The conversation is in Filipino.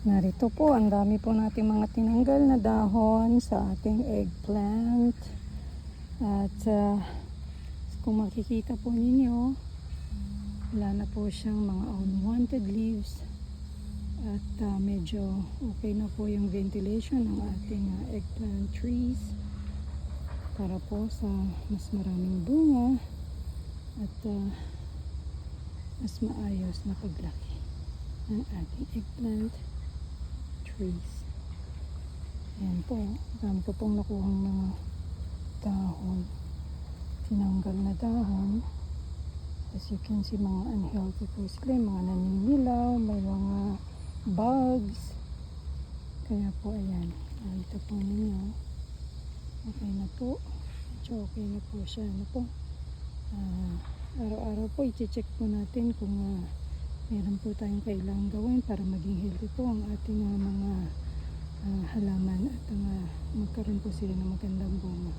Narito po, ang dami po nating mga tinanggal na dahon sa ating eggplant. At kung makikita po ninyo, wala na po siyang mga unwanted leaves. At medyo okay na po yung ventilation ng ating eggplant trees para po sa mas maraming bunga at mas maayos na paglaki ng ating eggplant trees. Ayan po, dami ko pong nakuhang mga dahon, tinanggal na dahon. As you can see, mga unhealthy po sila, mga naninilaw, may mga bugs. Kaya po ayan, nakita po ninyo, okay na po, medyo okay na po siya. Ano po, araw-araw po i-check po natin kung meron po tayong kailangang gawin para maging healthy po ang ating mga halaman at magkaroon po sila ng magandang bunga.